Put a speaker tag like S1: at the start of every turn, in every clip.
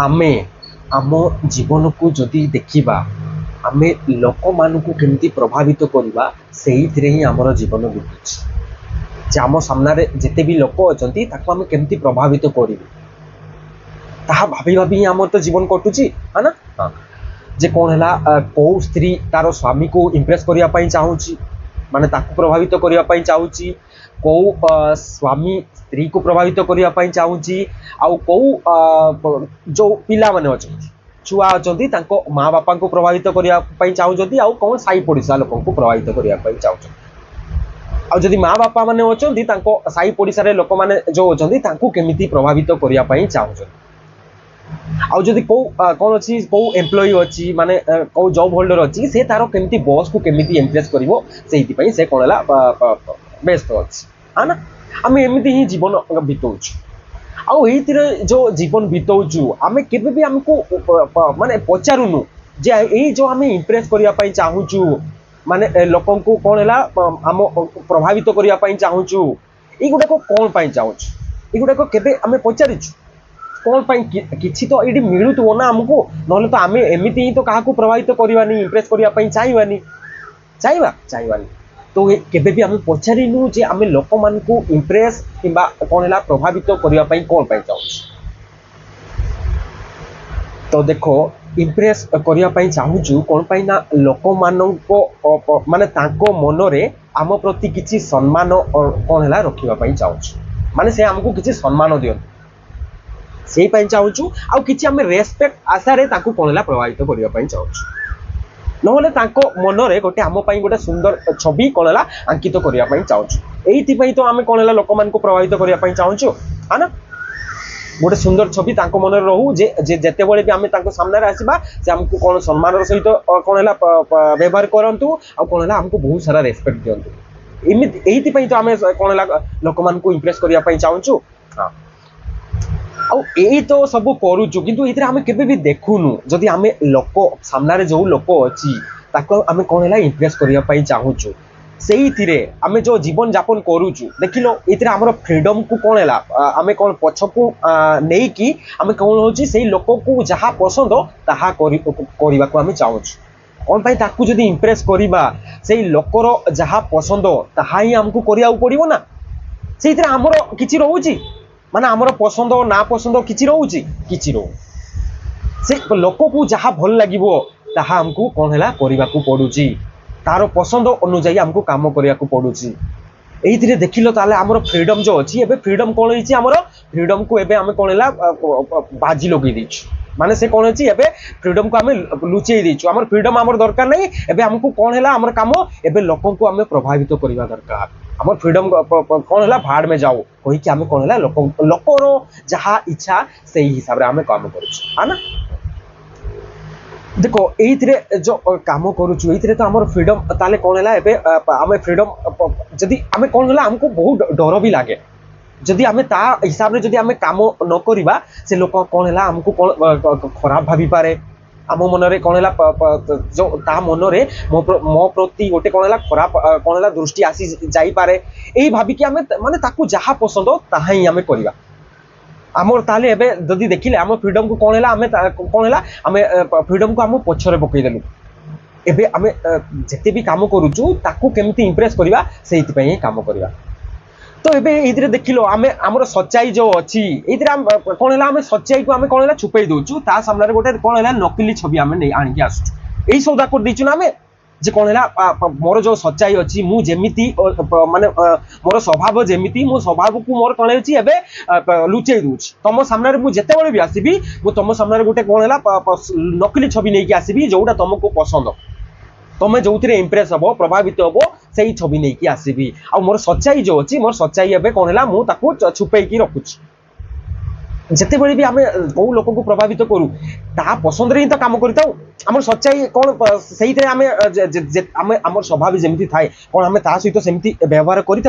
S1: आमे आम जीवन को जदि देखा आमे लोक मानू केमती प्रभावित करवा से ही आमर जीवन बीतुची आम सामने जिते भी लोक अच्छा आम केमती प्रभावित करी भाभी भाभी आम तो जीवन कटुची है ना। हाँ जे कौन है कौ स्त्री तार स्वामी को इम्प्रेस करने चाहूँगी माने ताकू प्रभावित करने चाहूँगी कौ स्वामी स्त्री को प्रभावित करने चाहूँगी आउ कौ जो पिला माने अच्छा छुआ अच्छा माँ बापा को प्रभावित करने चाहूँगी आउ कौन साई पड़ोसा लोक को प्रभावित करने चाहूँ आदि माँ बापा मैंने अच्छा साई पड़ोसा लोक मैंने जो अच्छा केमी प्रभावित करने चाहूँ आदि कौ कौन अच्छी कौ एम्प्लॉय अच्छी माने कौ जॉब होल्डर अच्छी से तार केमती बॉस को केमी इम्प्रेस करिवो सेहिति से कौन है व्यस्त अच्छी है ना। आम एमती ही जीवन बीतौचु आईतिर जो जीवन बीतौचु आम के आमको माने पचारुनु जे यही जो आम इम्प्रेस करने चाहूँ माने लोक को कौन है आम प्रभावित करने चाहूँ युवाक कौन चाहूँ युवाक के आम पचारिचु कौन किसी तो ये मिलूव ना आमको ना तो आम एमती ही तो क्या प्रभावित करवानी इम्प्रेस करने चाहिए चाहिए तो केबे भी आम पचारिनु जे आम लोक मान को इम्प्रेस कि कौन है प्रभावित करने कौन चाहूँ तो देखो इम्प्रेस करने चाहूँ कौन ना लोक मान माने तांको मनरे आम प्रति किसी सम्मान कौन है रखापी चाहूँ माने से आमको किसी सम्मान दियंतु से चाहूँ आउ कि आम रेस्पेक्ट आशारे कौन है प्रभावित करने चाहूँ ना मनरे गोटे आम गोटे सुंदर छवि कौन है अंकित करने चाहूँ यही तो आम कौन है लोक मान को प्रभावित करने चाहूँ है ना गोटे सुंदर छवि मन रहू जे जेते बड़े भी आम सामने आसवा से आमको कौन सम्मान सहित कौन है व्यवहार करूँ आ कौन है आमको बहुत सारा रेस्पेक्ट दिंतु यही तो आम कौन है लोक मान को इम्प्रेस करने चाहूँ। हाँ यही तो सब करुचु किंतु ये आम केबे भी देखुनु जदि आम लोक सामने जो लोक अच्छी आम कौन है इम्प्रेस करने चाहूँ से आम जो जीवन यापन करुचु देख लो ये आम फ्रीडम को कौन है आम कौन पछ को नहीं कि आम कौन हो से लोक को जहाँ पसंद ताहा करने को आम चाहूँ कौन ताकू जदि इम्प्रेस करवा से लोकर जहाँ पसंद ताहा ही आमको करिया पड़ो ना से आमर किसी रोचे माने आमर पसंद ना पसंद किसी रोचे किसी रो से लोक को जहाँ भल लगे ताहा आमको कौन है करने को पड़ुची तार पसंद अनुजाई आमको काम करने को पड़ुची यही देख लो ताले आमर फ्रीडम जो अच्छी एबे फ्रीडम कौन होइछि आमर फ्रीडम को एबे आम कौन है बाजी लगे देछु माने से कौन अच्छी एबे फ्रीडम को आम लुचेई देछु आमर फ्रीडम आमर दरकार नहीं एबे हमको कौन है आमर काम एबे लोक को आम प्रभावित करवा दरकार आमर फ्रीडम कौन है भाड़ में जाओ कहीकि आम कौन है लोकर जहाँ इच्छा से हिसाब से आम काम करुँ है ना। देखो यही जो काम करुचु ये तो आमर फ्रीडम ताले कौन है आम फ्रीडम जदि आम कौन है आमको बहुत डर भी लगे जदि आम ता हिसाब से जदि आम काम न करवा से लोक कौन है आमको कौन खराब भाभी पारे आम मनरे कौन है जो ता मनरे मो प्रति गोटे कौन है खराब कौन है दृष्टि आसी जापे यही भाविकी आम माने ताकू जहाँ पसंद ताहा ही आम करवा आमर ताले एबे जदि देखिले आम फ्रीडम को कौन है आम कौन है आम फ्रीडम को आम पछरे पकईदेलु एबे आम जिते भी काम करुचु ताकू केमती इम्प्रेस करवा से काम करवा तो एबे ये देख लो आम आमर सच्चाई जो अच्छी ये कौन है आम सच्चाई को आम कौन है छुपे दौचु ता सामने गोटे कौन है नकली छवि आम आनिक आसुचु यही सौदा कर देचु ना आम जे कौन है मोर जो सच्चाई अच्छी मु जेमिति माने मोर स्वभाव जेमिति मो स्वभाव को मोर कौन अच्छी एबे लुचेई दूची तुम सामने मुझे जिते बड़े भी आसबि मु तुम सामने गोटे कौन है नकली छवि नहीं आसबि जोटा तुमको पसंद तुम जो इम्प्रेस हम प्रभावित हम से ही छवि नहीं आसबि आ मोर सच्चाई जो अच्छी मोर सच्चाई एबे कौन है मुझे छुपेकी रखुची जिते बड़े भी आम कौ लोक को प्रभावित करूँ ता पसंद ही तो काम करता आम सच्चाई कौन से आम आम स्वभाव जमी थाए कौन आम ता सहित सेमती व्यवहार कर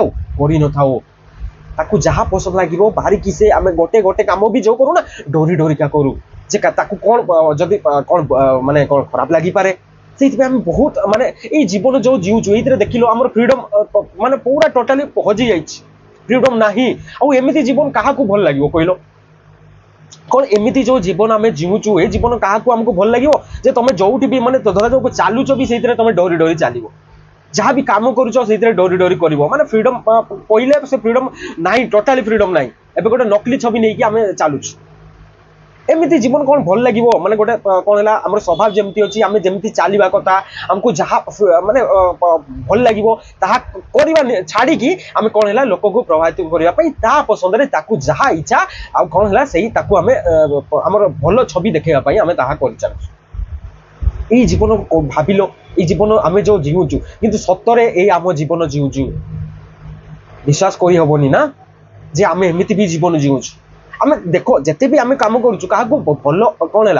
S1: जहाँ पसंद लगे बाहरिकी से आम गोटे गोटे कम भी जो करूँ ना डरी डरिका करूँ जे कौन जदि कौन माने कौन खराब लगी पारे से बहुत माने ये जीवन जो जीवु ये देख लो आम फ्रीडम माने पूरा टोटाली हजि जाइए फ्रीडम ना आमती जीवन क्या भल लगे कहल कौन एमती जो जीवन आम जीवुचु ए जीवन क्या आमको भल लगे जे तुम जो भी माने धरा जाऊ चलुच भी से तुम डरी डरी चलो जहाँ भी कम कर डरी डरी कर माने फ्रीडम कहले से फ्रीडम ना टोटाली फ्रीडम ना एबे गोटे नकली छवि नहीं कि आम चलुच एमती जीवन कौन भल लगे माने गोटे कौन है आम स्वभाव जमती अच्छी आम जमी चलवा कथा आमको जहाँ माने भल लगे करवा छाड़ी आम कौन है लोक को प्रभावित करने पसंद जहाँ इच्छा आ कौन है से आम भल छवि देखापी आम कर चलु यही जीवन भाविल ये जीवन आम जो जीवुचु किंतु सतरे ये आम जीवन जीवुचु विश्वास करहबनी ना जे आम एमती भी जीवन जीवुचु आम देखो जिते भी आम कम करूँ क्या भल कौन है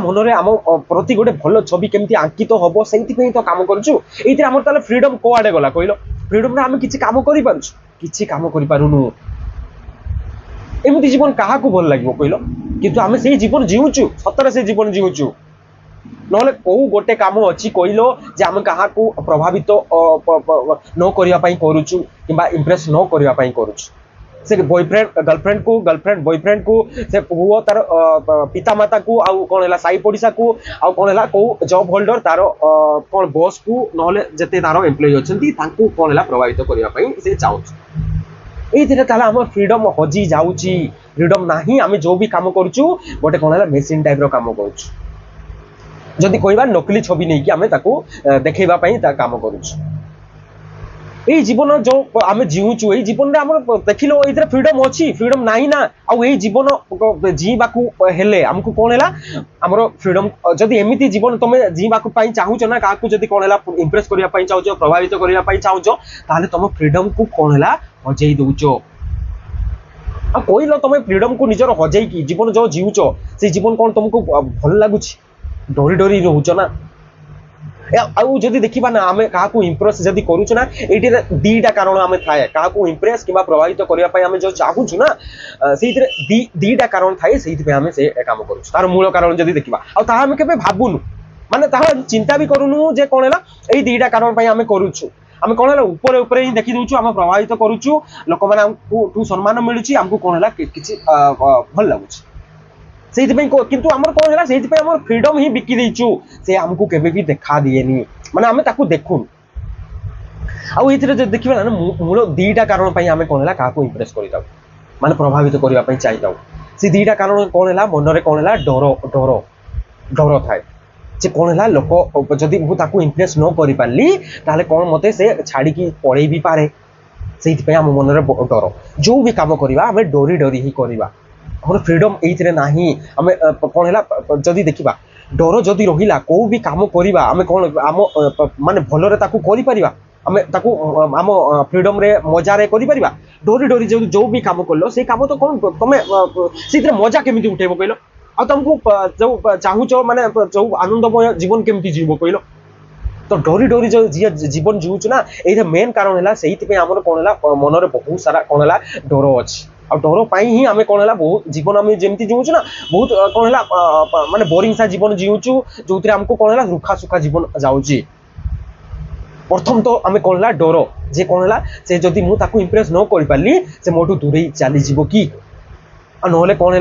S1: मनरे आम प्रति गोटे भल छवि केमती आंकित हम से तो कम करूँ फ्रीडम कौड़े गला कहल फ्रीडम आम कि कम करूनु एमती जीवन क्या भल लगे कहल किंतु आम से जीवन जीवुचु सतरे से जीवन जीवुचु ना कौ गोटे कम अच्छी कहल जे आम क्या प्रभावित न करने करुचु कि इम्प्रेस न करने करुचु से बॉयफ्रेंड गर्लफ्रेंड बॉयफ्रेंड को से पुओ तार पिता माता को आउ कौन है साई पड़िशा को आउ कौन है कौ जॉब होल्डर तार कौन बॉस को ना जिते तार एम्प्लॉय अच्छा कौन है प्रभावित करने से चाहूँ ये आम फ्रीडम हजि जाऊँगी फ्रीडम ना आम जो भी कम करुचु गोटे कौन है मेसीन टाइप कम करुचु जदि कहवा नकली छवि नहीं कि आम देखवाई कम करुचु ये जीवन जो आम जीवुचु ये जीवन में आम देख लो ये फ्रीडम अच्छी फ्रीडम ना ना आउ ये जीवन जीवाकू हेले आमको कौन है आमर फ्रीडम जदि एमती जीवन तुम जीवाकूपाई चाहूच ना क्या कौन है इम्प्रेस करने चाहूच प्रभावित करने चाहूच ताले तुम फ्रीडम को कौन है हजई दौच कहल तुम फ्रीडम को निजर हजई जीवन जो जीवुच से जीवन कौन तुमको भल लगुच डरी डरी रोच ना आदि देखा ना आम क्या इम्प्रेस जदि करुच ना ये दीटा कारण आम थाए क्या इम्प्रेस कि प्रभावित करने आम जो चाहूँ ना से दीटा कारण थाए से आम से कम करुँ तार मूल कारण जदि देखा आम के भावुनु माने चिंता भी करूनु जे कौन है ये दीटा कारण आम करुचु आम कौन है ऊपर ऊपर ही देखी दूचु आम प्रभावित करुचु लोक मैंने सम्मान मिलूँ आमको कौन है कि भल लगुच से किंतु आमर कौन है से फ्रीडम ही बिकी देचु से आमको केबे भी देखा दिएनी माने आमे ताकू देखुन आउ ये देखिए ना मूल दीटा कारण आम कौन है क्या इम्प्रेस कर माने प्रभावित करने चाहिए से दीटा कारण कौन है मनरे कौन है डर डर डर थाए जे कौन है लोक जदि मुझे इम्प्रेस न कर पारि ताले कौन मते से छाड़ी पड़े भी पारे से आम मनरे डर जो भी कम करवा आम डरी डरी ही करवा हमर फ्रीडम ये ना आम कौन है जदि देखा डर जदि रहा कौ भी कम करवा आम कौन आम माने भलरे ताकू करि परिबा आम ताकू आम फ्रीडम रे मजा रे करि परिबा डरी डरी जो भी कम कल से कम तो कौन तुम से मजा केमिति उठेबो कहलो आ तुमको जो चाहूच माने जो आनंदमय जीवन केमिति जीवो कहलो तो डरी डरी जो जीवन जीवुच ना ये मेन कारण है से आम कौन है मनरे बहुत सारा कौन है डर अच्छी आ डर ही आम कौन है बहुत जीवन आम जमी जीवुचु ना बहुत कौन है माने बोरिंग सा जीवन जीवुचु जो आमको कौन है रुखा सुखा जीवन जाऊँगी प्रथम तो आम कौन है डर जे कौन है से जदि मुझे इम्प्रेस न कर पारि से मोटू दूरे चलीज कि ना कौन है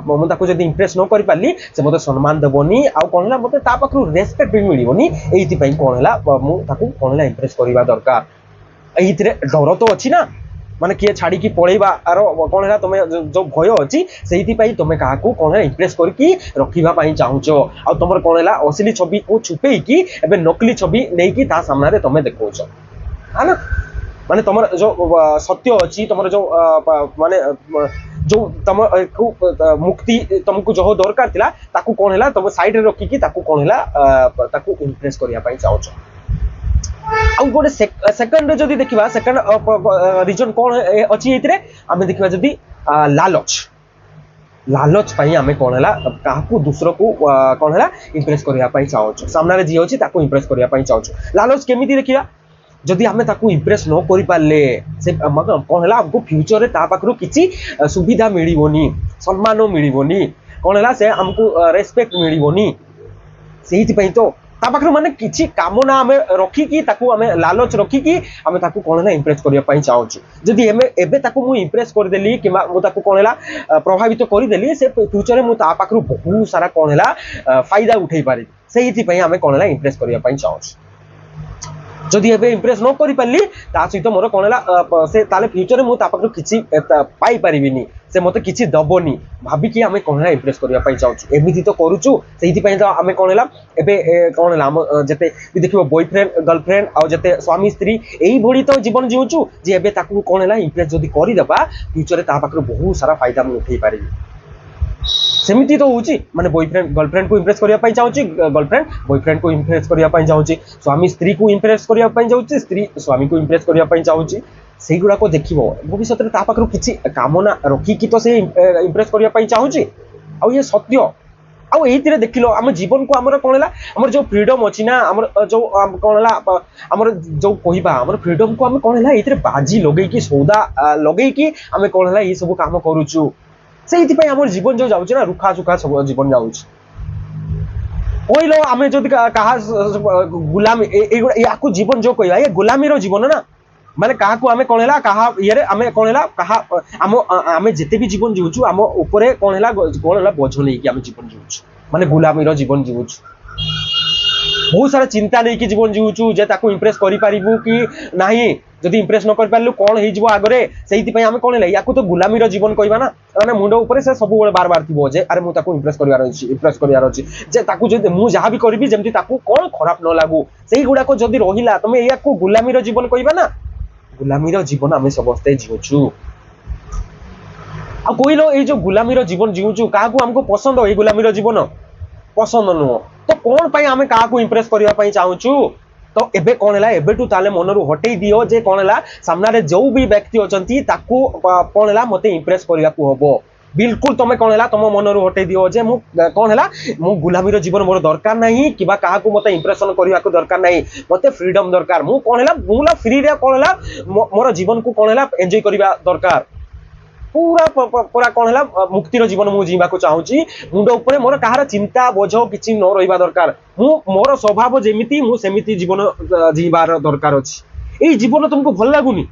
S1: मुझे जब इम्प्रेस न कर पारि से मत सम्मान देवनी आउ कौन है मतलब पाखु रेस्पेक्ट भी मिलनी ये कौन है मुझे कौन है इम्प्रेस करवा दरकार ये डर तो अच्छी ना माने किए छाड़ी की पड़ेबा आर कौन है तुम जो भय अच्छी से तुम क्या कौन है इम्प्रेस करके रखापी चाहूच आ तुम कौन है असली छवि को छुपेकी एवं नकली छवि नहीं सामने तुम देखौच है ना माने तुम जो सत्य अच्छी तुम जो माने जो तुम मुक्ति तुमको जो दरकार थिला ताकू कौन है तुम साइड रखिकी कौन है इम्प्रेस करने चाहूच आउ गोटे सेकंड जदि देखा सेकंड रिजन कौन अच्छी ये आम देखा जदि लालच लालच आम कौन है क्या दूसर को कौन है इम्प्रेस करने चाहूँ सामने जी अच्छी इम्प्रेस करने चाहूँ लालच केमी देखा जदि आम इम्प्रेस न कर पारे से कौन है आमको फ्यूचर में पाखु किसी सुविधा मिलनी सम्मान मिलनी कौन है से आमको रेस्पेक्ट मिलनी से तो ता पाखरे माने किछि कामना आमे रखिकी ताकू आमे लालच रखिकी आमे ताकू कोन ना इंप्रेस करिया पई चाहूछु जदि एबे ताकू मु इंप्रेस कर देली कि मु ताकू कोन हला प्रभावित कर देली से फ्यूचर मु ता पाखरु बहुत सारा कोन हला फायदा उठै पारि सेहिति पई आमे कोन हला इंप्रेस करिया पई चाहूछु जदि एबे इंप्रेस न करि पारली ता सहित मोर कोन हला से ताले फ्यूचर मु ता पाखरु किछि पाई परिबिनी से मते किछि दबोनी भाबी कि आमे कोन हला इंप्रेस करिया पई चाहूछु एमिति तो करूछु सेहिति पई तो आमे कोन हला एबे कोन हला हम जते भी देखिबो बॉयफ्रेंड गर्लफ्रेंड आ जते स्वामी स्त्री एही भोडी तो जीवन जीउछु जे एबे ताकू कोन हला इंप्रेस जदि करि देबा फ्यूचर ता पाखरु बहुत सारा फायदा मु उठै पारिबी सेमिति तो होची माने बॉयफ्रेंड गर्लफ्रेंड को इंप्रेस करिया पई चाहूची गर्लफ्रेंड बॉयफ्रेंड को इंप्रेस करिया पई चाहूची स्वामी स्त्री को इंप्रेस करिया पई चाहूची स्त्री स्वामी को इंप्रेस करिया पई चाहूची सेही गुडा को देखिबो भविष्य रे ता पाखरु किछि कामना रखी कि तो से इंप्रेस करिया पई चाहूची आ ये सत्य आ एहितिरे देखिलो हम जीवन को हमर कोनला हमर जो फ्रीडम अछि ना हमर जो कोनला हमर जो कहिबा हमर फ्रीडम को हम कोनला एहितिरे बाजी लगै कि सौदा लगै कि हम कोनला ई सब काम करूछु सेहिति पई हमर जीवन जो जाउछ ना रुखा सुखा सब जीवन जाउछ ओइलो आमे जदि कहा गुलामी याकू जीवन जो कहिबा ये गुलामी रो जीवन ना माने कहा को आमे कोन हला कहा ये आमे कोन हला कहा आमे जते भी जीवन जीउछु आम ऊपरे कोन हला बोझ नै कि आमे जीवन जीउछु माने गुलामी रो जीवन जीउछु बहुत सारा चिंता नै कि जीवन जीउछु जे ताकू इंप्रेस करि पारिबु कि नाही जदि इंप्रेस न कर पारलु कोन हेइ जिवो आगरे सेहिति पई आमे कोन हला याकू तो गुलामी रो जीवन कहिबा ना माने मुंडो ऊपर से सब बार बार थिबो जे अरे मु ताकू इंप्रेस करिवार अछि जे ताकू जदि मु जहा भी करबी जेमति ताकू कोन खराब न लागू सेही गुडा को जदि रहिला तमे याकू गुलामी रो जीवन कहिबा ना गुलामी रो जीवन आमे सबस्ते जीउछु आ कोइलो ए जो गुलामी रो जीवन जीउछु काकू हमको पसंद हो ए गुलामी रो जीवन पसंद नुह तो कोन पई आमे काकू इंप्रेस करिवा पई चाहूछु तो एबे कोन हला एबे टू ताले मनरु हटेई दियो जे कोन हला सामना रे जो भी व्यक्ति अछंती ताकू कोन हला मते इंप्रेस करिवा को हबो बिल्कुल तमे कोन हला तम मनरु हटेई दियो जे मु कोन हला मु गुलामी रो जीवन मोर दरकार नाही किबा काहाकू मते इंप्रेशन करिवा को दरकार नाही मते फ्रीडम दरकार मु कोन हला मुला फ्री रे कोन हला मोर जीवन को कोन हला एन्जॉय करिवा दरकार पूरा पूरा कोन हला मुक्ति रो जीवन मु जीवा को चाहूची मुंडो ऊपर मोर कहार चिंता बोझ किछि न रहिबा दरकार मु मोर स्वभाव जेमिति मु सेमिति जीवन जीवार दरकार अछि एई जीवन तुमको भल लागुनी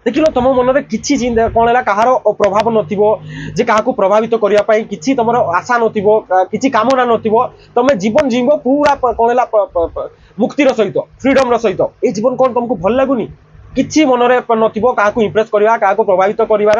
S1: देखिलो तुम मन रे किछि चिंता कोन हला कहार प्रभाव नथिबो जे काहाकू प्रभावित करिया पई किछि तमर आशा नथिबो किछि कामना नथिबो तमे जीवन जीवो पूरा कोन हला मुक्ति रो सहित फ्रीडम रो सहित एई जीवन कोन तुमको भल लागुनी किछि मनरे नथिबो काहाकू इंप्रेस करिवा काहाकू प्रभावित करिवार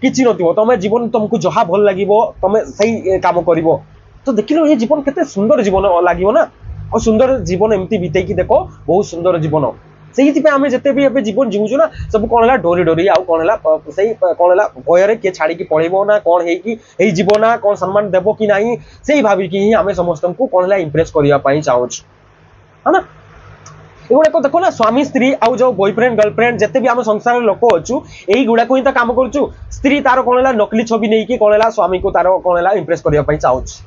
S1: किछि नथिबो तमे जीवन तुमको जहा भल लागिवो तमे सही काम करिवो तो देखिलो ये जीवन केते सुंदर जीवन लागिवो ना और सुंदर जीवन एमती बितै कि देखो बहुत सुंदर जीवन सेहिति पे आमे जते भी एबे जीवन जीउछु ना सब कोन हला डोरी डोरी आ कोन हला सही कोन हला भयरे के छाडी कि पळेबो ना कोन हेइ कि हेइ जीवन ना कोन सम्मान देबो कि नाही सेही भाबी कि आमे समस्तन को कोन हला इंप्रेस करिया पई चाहूछु है ना एगुड़ा को देखो ना स्वामी स्त्री आउ जो बॉयफ्रेंड गर्लफ्रेंड जते भी आम संसार लोक अच्छु एही गुड़ा को ही तो काम करूछु स्त्री तार कोन हला नकली छवि नै कि कोन हला स्वामी को तार कोन हला इंप्रेस करिया पई चाहूछु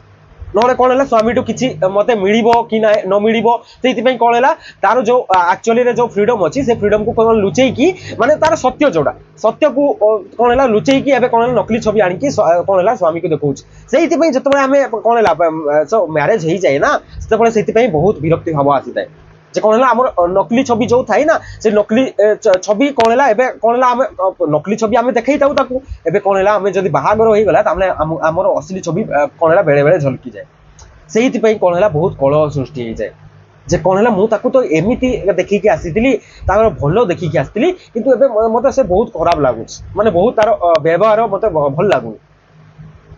S1: नहले कोन हला स्वामी तो किछि मते मिलिबो कि ना न मिलिबो सेति पई कोन हला तार जो एक्चुअली रे जो फ्रीडम अछि से फ्रीडम को कोन लुचै कि माने तार सत्य जोडा सत्य को कोन हला लुचै कि एबे कोन हला नकली छवि आनि कि कोन हला स्वामी को देखौछ सेति पई जतबे हमें कोन हला सो मैरिज हेइ जाय ना सेतबे सेति पई बहुत विरक्ति भाव आसीताय जे कोन हला हमर नकली छवि जो थाई ना से नकली छवि कोन हला एबे कोन हला हमें नकली छवि हमें देखै ताऊ ताकू एबे कोन हला हमें जदी बाहागर होई गला तामने हमर असली छवि कोन हला बेले बेले झलकी जाय सेहिति पई कोन हला बहुत कलह सृष्टि होई जाय जे कोन हला मु ताकू तो एमिति देखि के आसीतिली तार भलो देखि के आसीतिली किंतु एबे मते से बहुत खराब लागुछ माने बहुत तार व्यवहार मते भल लागु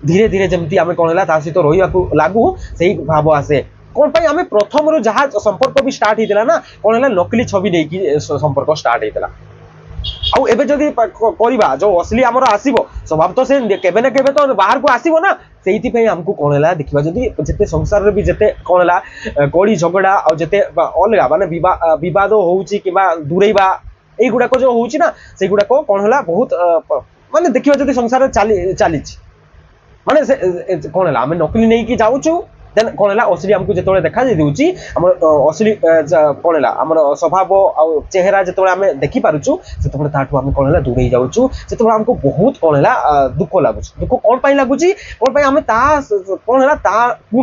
S1: धीरे धीरे जेमति हमें कोन हला तासी तो रोइया को लागु सेही भाव आसे कोन पई हमें प्रथम रु जहा संपर्क भी स्टार्ट हितला ना कोन हला नकली छवि नै कि संपर्क स्टार्ट हितला आउ एबे जदी करिबा जो असली हमर आसीबो स्वभाव तो से केबे ना केबे तो बाहर को आसीबो ना सेहिति पई हमकु कोन हला देखिबा जदी जते संसार रे भी जते कोन हला कोडी झगड़ा आ जते अलगा माने विवाद होउची किबा दुरेबा एई गुडा को जो होउची ना से गुडा को कोन हला बहुत माने देखिबा जदी संसार रे चालीची माने से कोन हला हम नकली नै कि जाउछु देन कौन है असली आमको जो देखा दूची आम असली कौन है आम स्वभाव आ चेहरा जो आम देखी पार्चु से आम कौन है दूरे जाऊँ से आमको बहुत कौन है दुख लगुच दुख कौन लगुच कौन आम कौन है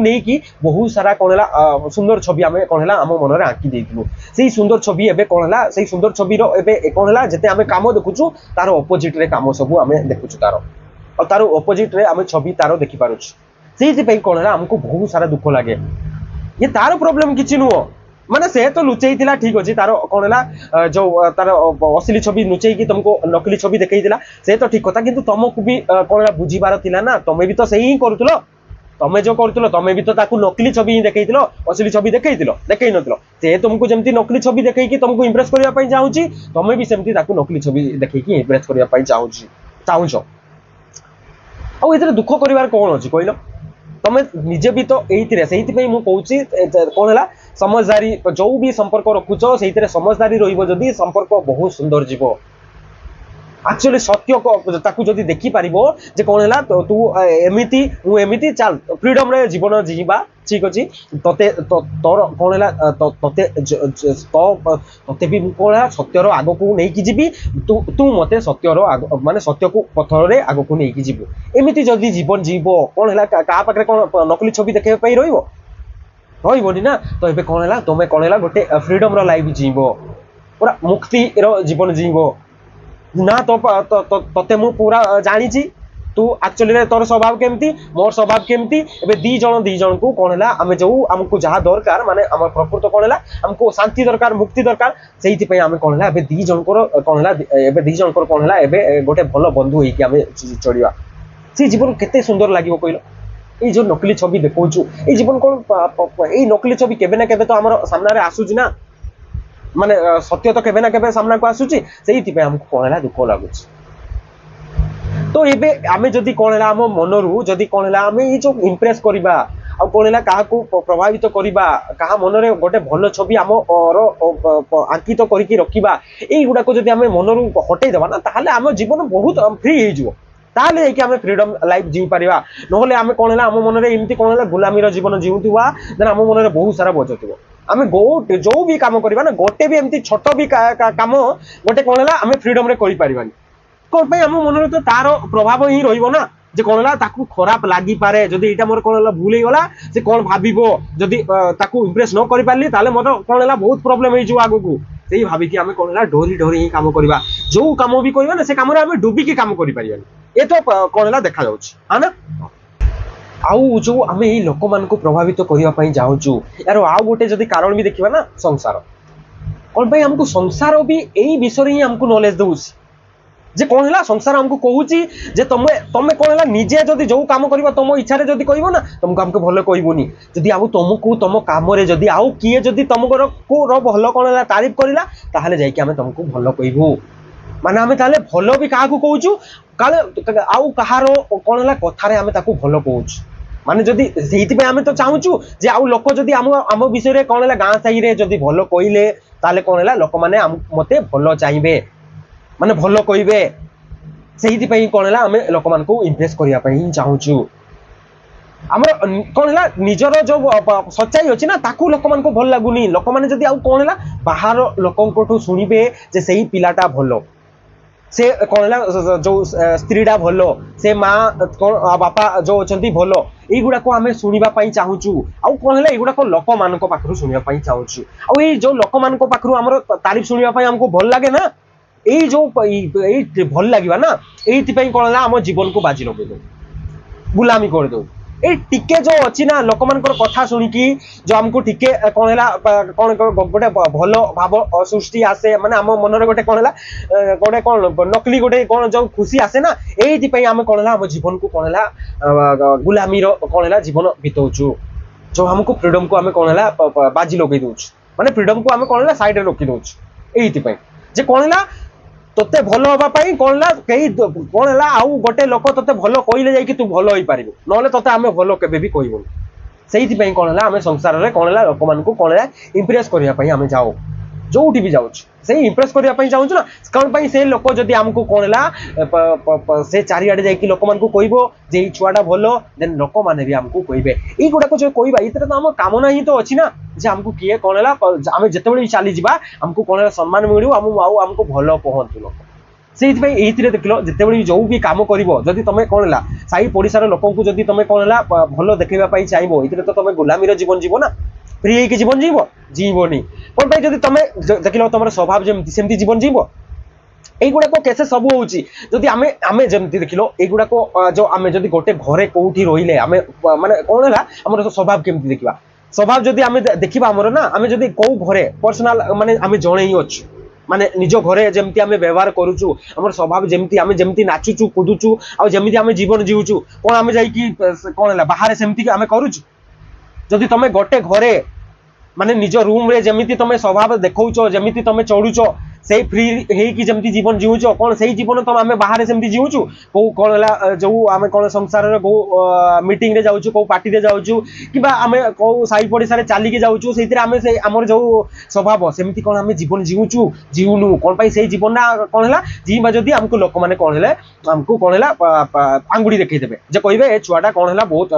S1: नहीं बहुत सारा कौन है सुंदर छवि आम कौन है आम मन में आंकी देलु से सुंदर छवि एवं कौन है से सुंदर छवि कौन है जिते आम कम देखुचु तार अपोजिट रे कम सब आम देखुचु तार अपोजिट रे आम छवि तार देखिपार से कौन है आमको बहुत सारा दुख लगे ये तार प्रोब्लेम किसी नुह माने से तो लुचई ठीक अच्छे तार कौन है जो तार असली छवि लुचई तुमको नकली छवि देखा से तो ठीक कथा कि तुमको भी कौन है बुझीबार थिला ना तुम्हें भी तो सही ही करूल तमें जो करूल तुम्हें भी तो नकली छवि ही देखल असली छवि देखई नथिलो से तुमको जमती नकली छवि देखी तुमको इम्प्रेस करने चाहूँगी तुम्हें भी सेमती नकली छवि देखी इम्प्रेस करने चाहूँ आउ दुख कर कौन अच्छी कहल तुम निजे भी तो यही से मुझे कौन है समझदारी जो भी संपर्क रखुच से समझदारी रही संपर्क बहुत सुंदर जीव एक्चुअली सत्य को जदि देखिपार जे कौन है तू एमती मुझे चल फ्रीडम रे जीवन जीवा ठीक अच्छे ते तोर कौन है ते भी कौन है सत्यर आग को लेकिन जी तू मत सत्यर माने सत्य को पथर रे आग को लेकिन जीवु एमती जदि जीवन जीव कौन है क्या पाखे कौन नकली छवि देखा रही ना तो ये कौन है तुम्हें कौन है गोटे फ्रीडम लाइफ जीव पूरा मुक्ति जीवन जीव ना तो ते मु पूरा जानी तू एक्चुअली तोर स्वभाव केमती मोर स्वभाव केमती एबे दी जन को कौन है आम जो आमको जहाँ दरकार माने आम प्रकृत कौन है आमको शांति दरकार मुक्ति दरकार से आम कौन है दी जनकर कौन है एबे दी जनकर कौन है एबे गोटे भल बंधु होइकि आम चढ़ा से जीवन केते सुंदर लगे कहल ये जो नकली छवि देखु ये जीवन कौन ये नकली छवि केबे ना केबे तो आम सामने आसूची ना माने सत्य तो केबे ना केबे सामना को आसूची से आमको कौन है दुख लगुच तो ये आम जदि कौन है आम मनरू जदि कौन है आम ये जो इम्प्रेस करवा आ कौन है क्या प्रभावित करवा क्या मन में गोटे भल छवि आम आंकित करके रखा युवाक जब आम मनरू हटई देवा ना ताहले आम जीवन बहुत फ्री हो ताहले आम फ्रीडम लाइफ जी पार ना आम कौन है आम मन में एमती कौन है गुलामीर जीवन जीवुवा देन आम मन में बहुत सारा बोझ थी आम गोटे जो भी कम करवा ना गोटे भी एमती छोट भी कम गोटे कौन है आम फ्रीडम रे करि परिबानी कौन आम मन तो तार प्रभाव ही रहा जे कौन है खराब लगी पारे जदि यहाँ मोर कौन है भूल होगा से कौन भाव जदि इम्प्रेस न कर पारि मोर कौन है बहुत प्रोब्लेम हो आग को से भाविकी आम कौन है डरी डरी ही कम करवा जो कम भी करवा ना से कम डुबिकी कम कर ये तो कौन है देखा हाँ ना आउ जो आम ये लोक मान प्रभावित करने चाहूँ यार आउ गोटे जदि कारण भी देखा ना संसार कौन आमको संसार भी यही विषय ही आमको नॉलेज दूसरी जे कौन है संसार आमको कहूँ जे तुम्हें कौन है निजे जदि जो कम कर तुम इच्छा जदि कह ना तुमको आमको भल कहबूनी जदि आउ तुमको तुम कम जदि आउ किए जदि तुमको भल कौन है तारीफ करला ताहले जाइए आम तुमको भल कहबू माने आम ताले भल भी क्या कहूँ काले आउ कहार कौन है कथार आम भल कहूँ माने जदि से आम तो चाहूँ जे आउ लोक जदि आम विषय कौन है गाँ साई रे जदि भल कहले ताले कौन है लोक मैंने मते भल चाहिए माने भल कहे से कौन है आम लोक मान इम्प्रेस करने चाहूँ आम कौन है निजर जो सच्चाई अच्छी ना ताकू लोक मान भल लगुनि लोक मैंने जदि आउ कौन है बाहर लोक शुणवे जे से पिलाटा भल से कौन है जो स्त्रीटा भल से माँ कौन बापा जो अच्छा भल युवाक आम शुणापी चाहूँ आउ कौन है युवाक लोक मान पाखु शुणापी चाहूँ आउ ये जो लोक मान पाखु आम तारीफ शुणापी आमको भल लगे ना ये जो भल लगे ना ये कौन है आम जीवन को बाजी लगे दो गुलामी कर दो ये टिके जो अच्छी ना लोक मान कथा शुणिकी जो आमको टिके कौन है कौन गोटे भल भाव सृष्टि आसे माने आम मन में गोटे कौन है गोटे कौन नकली गोटे कौन जो खुशी आसे ना ये आम कौन है आम जीवन को कौन है गुलामीर कौन है जीवन बिताऊँ जो हमको फ्रीडम को आम कौन है बाजी लगे दौच माने फ्रीडम को आम कौन है साइड रखी दौच ये जे कौन है तोते भल हाँपाई कौन है कहीं कौन है आउ गोटे लोक तोते भल कहले जाकि तू भल हो पार ना तोते आम भल के कहबूनी से कौन है आम संसार में कौन है लोक मान कौन है इम्प्रेस करने आम जाओ जोठी भी जाऊँ से इम्प्रेस करने चाहूँ ना कौन से लोक जदि आमको कौन है से चारिआडे जाकि लोक मान कहब जे छुआटा भल देन लोक मैंने भी आमको कहे युवाक जो कहवा ये तो आम कामना ही तो अच्छी ना जे आमको किए कौन है आम जिते भी चली जा आमको कौन है सम्मान मिलू आमको भल कहतु लोक से देख लो जिते भी जो भी कम कर तुम कौन है साई पड़िशार लोक तुम कौन है भल देखा चाहब ये तो तुम गुलामी जीवन जीव ना फ्री है जीवन जीव जीवनी कौन जब तुम देख लो तुम स्वभाव जमी जीवन जीव युवाक कैसे सब होती आम जमी देख लो युवाक जो आम जब गोटे घरे कौटी रही आम माने कौन है आम स्वभाव केमती देखा स्वभाव जदि आम देखा आमर ना आम जब कौ घरे पर्सनाल माने आम जड़े ही अच्छु माने निज घरे जमती आम व्यवहार करुचु आम स्वभाव जमती आम जमती नाचुचु कूदुचु आ जमी आम जीवन जीवुचु कौन आम जा कौन है बाहर सेमती आम करुचु जदि तुम गोटे घरे माने निज रूम रे जमिति तुम स्वभाव देखौच जमिति तुम चढ़ुच से फ्री है जमी जीवन जीवुच कौन से जीवन तुम आम बाहर सेमती जीवुचु कौ कौन है जो आम कौन संसार कौ मीटिंग रे जाऊँ कौ पार्टी रे जाऊँ कि आम कौ साई पड़िशा चलिकी जाऊँ से आम से आमर जो स्वभाव सेमती कौन आम जीवन जीवुचु जीवनु कौन से जीवन कौन है जीवा जदि आमको लोक मैंने कौन है आमको कौन है आंगुड़ी देखईदेवे जे कहे छुआटा कौन है बहुत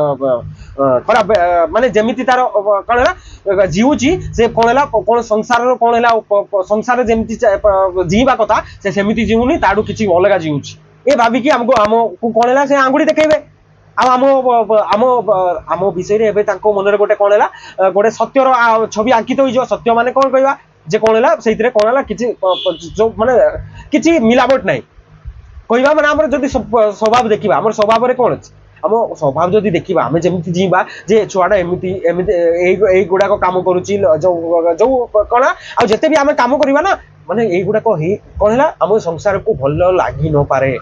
S1: खराब माने जमिति तार कौन है जीवुची से कौन है कौन संसार कौन है संसार जमी जीवा कथा से सेमती जीवनी ताड़ू किसी अलग जीवुची ये भाविकी आमको आमको कौन है से आंगुड़ी देखेबे आम आम आम विषय रे मन गोटे कौन है गोटे सत्यर छवि आंकित हो सत्य माने कौन कहवा जे कौन है से कौन है किसी जो माने किसी मिलावट नहीं कहवा माने आम जब स्वभाव देखा आम स्वभाव कौन अच्छे आम स्वभाव जदि देखा आम जमी जीवा जे छुआटा एमती गुड़ाक कम करुच्ची जो कौन आते भी आम कम करवा ना माने युवाक कौन है आम संसार को भल लगी न पारे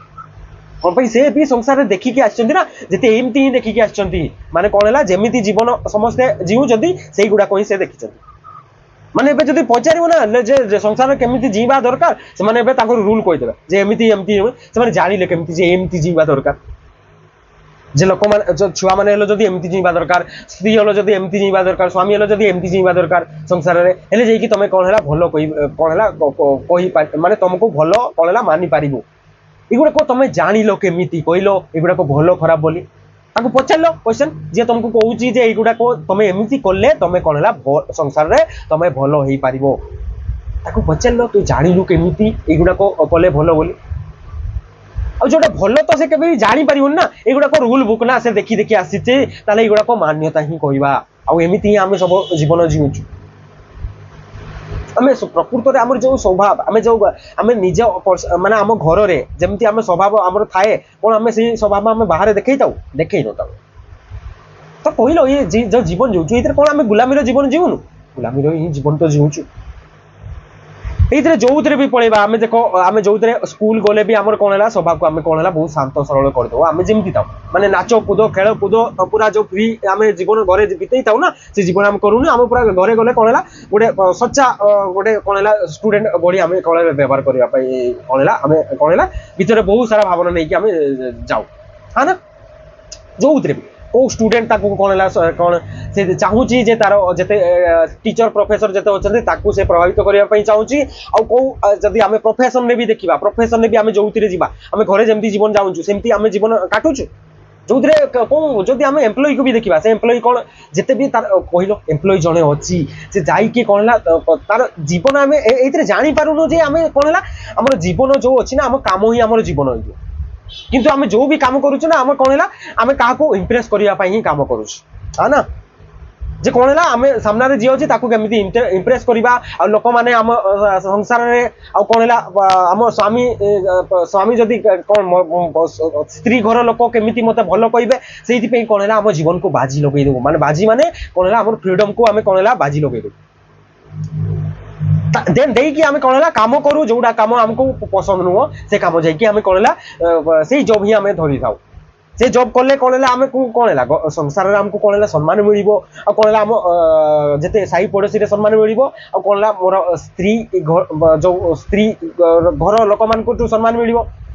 S1: कौन से भी संसार देखिकी आना जिते एमती ही देखिकी आने कौन है जमी जीवन समस्ते जीवुंट से गुड़ाक ही से देखी माने जब पचार ना जे संसार केमी जीवा दरकार से रूल कहीदेवे जे एमती एमती से जानिले केमती एमती जीवा दरकार जे लोक मान छुआ मैंने जदि एमती जीवा दरकार स्त्री हल जदि एमती जीवा दरकार स्वामी हल जदि एमती जीवा दरकार संसार में हेले जाइए तुम कौन है भल कौन है कही माने तुमको भल कौन है मानि पार युवाक तुम जानिल केमी कहल युवाक भल खराब बोली पचार क्वेश्चन जी तुमको कहूँ युवाक तुम एमती कले तुम कौन है संसार में तुम भल हो पार पचार तू जानिलु केमी युवाक कले भल बोली और जोटा भल तो से कभी जानी पार ना युवाक रूल बुक ना से देखी देखी आसीचे युवाक मान्यता ही कहवा आमती ही आम सब जीवन जीवुचु आम प्रकृत आम जो स्वभाव आम जो आम निज माने आम घर रे जमती आम स्वभाव आम थाए कौन आम से स्वभाव आम बाहर देखे न तो कहल ये जो जीवन जीवुचु ये कौन आम गुलामी जीवन जीवनु गुलामी ही जीवन तो जीवुचु ये जो भी पड़ेगा आम देख आम जो स्कूल गले भी आम कौन है स्वभाव को आम कौन है बहुत शांत सरल करदे आम जमी था माने नाच कूद खेल कूद पूरा जो फ्री आम जीवन घरे बीते था ना से जीवन आम करूँ आम पूरा घरे गले कौन है गोटे सच्चा गोटे कौन है स्टूडेंट बड़ी आम कौन है व्यवहार करने कौन है आम कौन है भितर बहुत सारा भावना नहीं कि आम जाऊ हाँ ना जो भी को स्टूडेंट कौन है कौन से चाहूँगी जे तार जिते टीचर प्रोफेसर जिते अच्छे से प्रभावित करने चाहूँगी आदि आम प्रोफेशन में भी देखा प्रोफेशन में भी आम जो आम घरे जमी जीवन जाऊँ सेमती आम जीवन काटुचु जो कौन जब आम एम्प्लॉय को भी देखा से एम्प्लॉय कौन जिते भी तार कहल एम्प्लॉय जड़े अच्छी से जाकि कौन है तार जीवन आम ये जापारूनु जे आम कौन है आम जीवन जो अच्छी ना आम कम ही आम जीवन हो किंतु आम जो भी काम करुचु ना आम कौन है आम क्या इम्प्रेस करने ही काम करुचु हाँ ना जे कौन है आम सामने जी अच्छी केमी इम्प्रेस करवा लोक मैंने आम संसार में कौन है आम स्वामी स्वामी जदि कौन स्त्री घर लोक केमी मत भल कहे से कौन है आम जीवन को बाजी लगे देव माने बाजी माने कौन है आम फ्रीडम को आम कौन है बाजी लगे देन देकी आम कौन है कम करूँ जोड़ा कम आमको पसंद नुह से कम जाकि कौन है से जॉब ही आम धरी था से जॉब कले कौन है आम कौन है संसार में आमको कौन है सम्मान मिल कौन है आम जिते साई पड़ोसी सम्मान मिल कौन है मोर स्त्री जो स्त्री घर लोक मान सम्मान मिल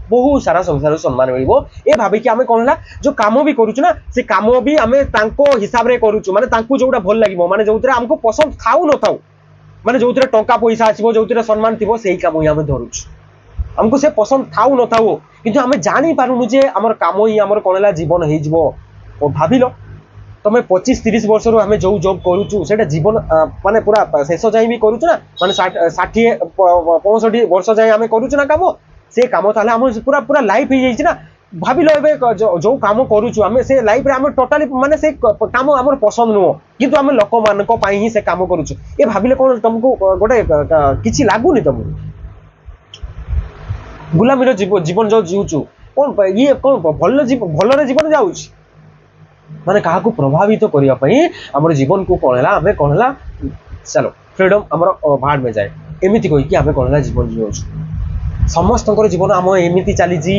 S1: बहुत सारा संसार सम्मान मिल ये भाविक आम कौन है जो कम भी करुचु ना से कम भी आम हिसाब से करुचु माने जोटा भल लगे माने जो आमको पसंद थाऊ न थाऊ ମାନେ ଯୋଉଥିରେ ଟଙ୍କା ପଇସା ଆସିବ ଯୋଉଥିରେ ସମ୍ମାନ ଥିବ ସେଇ କାମ ହିଁ ଆମେ ଧରୁଛୁ ଆମକୁ ସେ ପସନ୍ଦ ଥାଉ ନଥାଉ କିନ୍ତୁ ଆମେ ଜାଣିପାରୁନୁ ଯେ ଆମର କାମ ହିଁ ଆମର କ'ଣ ହେଲା ଜୀବନ ହେଇଯିବ ଭାବିଲ ତମେ 25-30 ବର୍ଷରୁ ଆମେ ଯୋଉ ଜବ୍ କରୁଛୁ ସେଇଟା ଜୀବନ ମାନେ ପୁରା ଶେଷ ଯାଏଁ ବି କରୁଛୁ ନା ମାନେ 60-65 ବର୍ଷ ଯାଏଁ ଆମେ କରୁଛୁ ନା କାମ ସେ କାମ ତାହେଲେ ଆମ ପୁରା ପୁରା ଲାଇଫ୍ ହେଇଯାଇଛି ନା ଭାବିଲ ଏବେ ଯୋଉ କାମ କରୁଛୁ ଆମେ ସେ ଲାଇଫରେ ଆମେ ଟୋଟାଲି ମାନେ ସେ କାମ ଆମର ପସନ୍ଦ ନୁହଁ କିନ୍ତୁ ଆମେ ଲୋକମାନଙ୍କ ପାଇଁ ହିଁ ସେ କାମ କରୁଛୁ ଏ ଭାବିଲେ କ'ଣ ତମକୁ ଗୋଟେ କିଛି ଲାଗୁନି ତମକୁ ଗୁଲାମୀର ଜୀବନ ଯୋଉ ଜିଉଛୁ କ'ଣ ଇଏ କ'ଣ ଭଲରେ ଜୀବନ ଯାଉଛି ମାନେ କାହାକୁ ପ୍ରଭାବିତ କରିବା ପାଇଁ ଆମର ଜୀବନକୁ କ'ଣ ହେଲା ଆମେ କ'ଣ ହେଲା ଚାଲ ଫ୍ରିଡମ ଆମର ଭାଡ ମେ ଯାଏ ଏମିତି କହିକି ଆମେ କ'ଣ ହେଲା ଜୀବନ ଜିଉଛୁ ସମସ୍ତଙ୍କର ଜୀବନ ଆମ ଏମିତି ଚାଲିଛି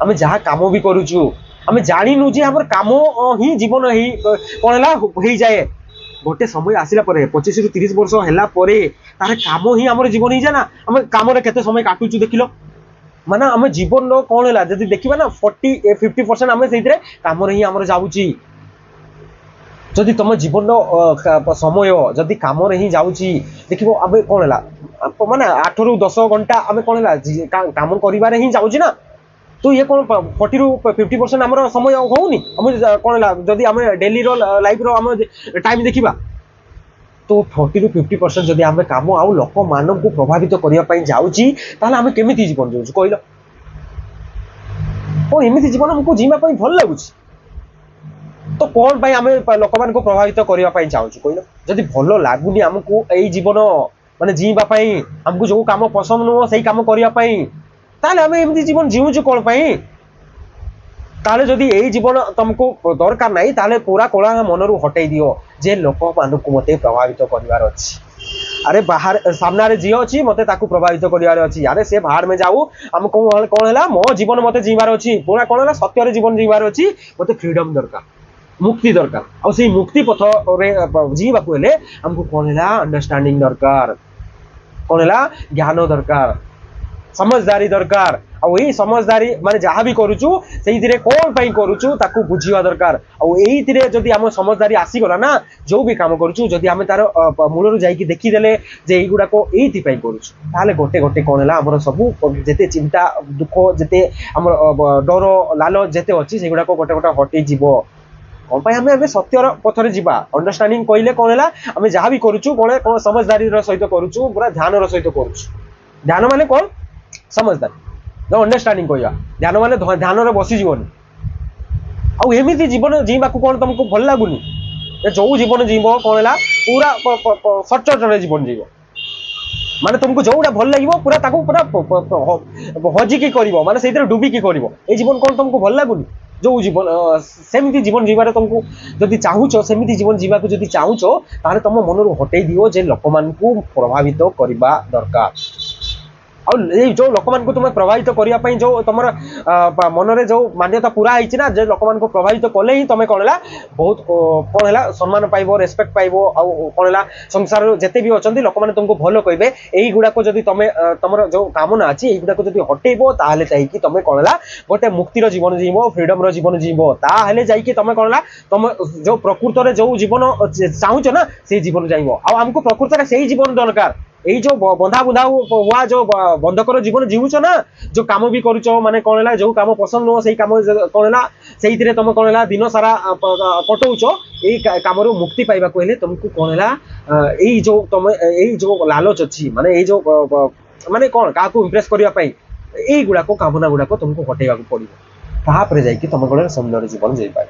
S1: ଆମେ ଯାହା କାମ ବି କରୁଛୁ ଆମେ ଜାଣିନୁ ଯେ ଆମର କାମ ହିଁ ଜୀବନ ହେଇ କ'ଣ ହେଲା ହେଇଯାଏ ଗୋଟେ ସମୟ ଆସିଲା ପରେ 25-30 ବର୍ଷ ହେଲା ପରେ ତାର କାମ ହିଁ ଆମର ଜୀବନ ହେଇଯାଏ ନା ଆମେ କାମରେ କେତେ ସମୟ କାଟୁଛୁ ଦେଖିଲ ମାନେ ଆମେ ଜୀବନର କ'ଣ ହେଲା ଯଦି ଦେଖିବା ନା 40-50% ଆମେ ସେଇଥିରେ କାମରେ ହିଁ ଆମର ଯାଉଛି ଯଦି ତମ ଜୀବନର ସମୟ ଯଦି କାମରେ ହିଁ ଯାଉଛି ଦେଖିବ ଆମେ କ'ଣ ହେଲା ମାନେ 8ରୁ 10 ଘଣ୍ଟା ଆମେ କ'ଣ ହେଲା କାମ କରିବାରେ ହିଁ ଯାଉଛି ନା তো ইয়ে কোন 40 ରୁ 50% ଆମର ସମୟ ହଉନି ଆମେ କ'ଣ ହେଲା ଯଦି ଆମେ ଡେଲିର ଲାଇଫର ଆମେ ଟାଇମ ଦେଖିବା তো 40 ରୁ 50% ଯଦି ଆମେ କାମ ଆଉ ଲୋକମାନଙ୍କୁ ପ୍ରଭାବିତ କରିବା ପାଇଁ ଯାଉଛି ତାହେଲେ ଆମେ କେମିତି ଜୀବନ ଯାଉଛୁ କହିଲ କ'ଣ ଏମିତି ଜୀବନ ଆମକୁ ଯିବା ପାଇଁ ଭଲ ଲାଗୁଛି ତ କ'ଣ ପାଇଁ ଆମେ ଲୋକମାନଙ୍କୁ ପ୍ରଭାବିତ କରିବା ପାଇଁ ଚାହୁଁଛୁ କହିଲ ଯଦି ଭଲ ଲାଗୁନି ଆମକୁ ଏଇ ଜୀବନ ମାନେ ଯିବା ପାଇଁ ଆମକୁ ଯୋଉ କାମ ପସନ୍ଦ ନୁହଁ ସେଇ କାମ କରିବା ପାଇଁ তাহলে আমি এমনি জীবন জিউଛୁ কোন ପାଇଁ তাহলে যদি এই জীবন তোমাকে দরকার নাই তাহলে পুরা কোলা মনরু হটাই দিও যে লোকମାନଙ୍କୁ মতে প্রভাবিত করিবার ଅଛି আরে বাহার সামনারে জি ଅଛି মতে তাকু প্রভাবিত করিবার ଅଛି আরে সে বাহার মে যাও আমি কোন হেলা মো জীবন মতে জিবার ଅଛି পুরা কোন হেলা সত্যরে জীবন জিবার ଅଛି মতে ফ্রিডম দরকার মুক্তি দরকার আর সেই মুক্তি পথরে জিବାକୁ হেলে আমকু কোন হেলা আন্ডারস্ট্যান্ডিং দরকার কোন হেলা জ্ঞান দরকার समझदारी दरकार आउ यही समझदारी माने जहाँ भी करूचु सेइथिरे कोन पई करूचु ताकू बुझिवा दरकार आउ एइथिरे जदी हम समझदारी आसी गला ना जो भी काम करूचु जदी हम तार मूलरु जाईकी देखि देले जे एई गुडा को एइथि पई करूचु ताले गोटे गोटे कोन हला हमर सब जेते चिंता दुख जेते हमर डर लाल जेते अछि से गुडा को गोटे गोटे हटि जीवो कोन पई हमें सत्यर पथरे जीवा अंडरस्टैंडिंग कइले कोन हला हम जहाँ भी करूचु कोन समझदारी रो सहित करूचु पूरा ध्यान रो सहित करूचु ध्यान माने कोन समझदार अंडरस्टैंडिंग कहवा ध्यान माने ध्यान बसी जीवन आमती जीवन जीवा कौन तुमको भल लगुनि जो जीवन जीव कौन है पूरा सचोट जीवन जीव माने तुमको जोटा भल लगे पूरा पूरा हजिकी कर माने से डुबिकी कर जीवन कौन तुमको भल लगुनि जो जीवन सेमती जीवन जीवार तुमको जदि चाहूच सेमती जीवन जीवा जदि चाहूच ताले तुम मनरु हटई दियो जे लोक मानकु प्रभावित करबा दरकार जो लोक मानकु तुम प्रभावित करने जो तुम मन में जो मान्यता पूरा है ना जे लोक मानकु प्रभावित कले ही तुम कौन है बहुत कौन है सम्मान पाइब रेस्पेक्ट पाइब कौन है संसार जिते भी अच्छा लोक मैंने तुमको भल कहे यही गुड़ाक जब तुम तुम जो कामना अच्छी यही गुड़ाक जब हटेब ताहले जाइए तुम कौन है गोटे मुक्तिर जीवन जीव फ्रीडम जीवन जीव ताहले जाइए तुम कौन है तुम जो प्रकृत में जो जीवन चाहूच ना से जीवन जाइब आमको प्रकृत में से जीवन दरकार यही जो बंधा बुंधा हुआ जो बंधकर जीवन जीवुच ना जो काम भी करुच माने कौन है जो काम पसंद नुह से कम कौन है से तुम कौन है दिन सारा कटौच यही कम मुक्ति पाइबा हेले तुमको कौन है यही जो तुम यही जो लालच अच्छी माने यही जो माने कौन क्या इम्प्रेस करने यही गुड़ाक कामना गुड़ाक तुमको हटेगा पड़ो तापर जाकि तुम कौन सुंदर जीवन जी पाए।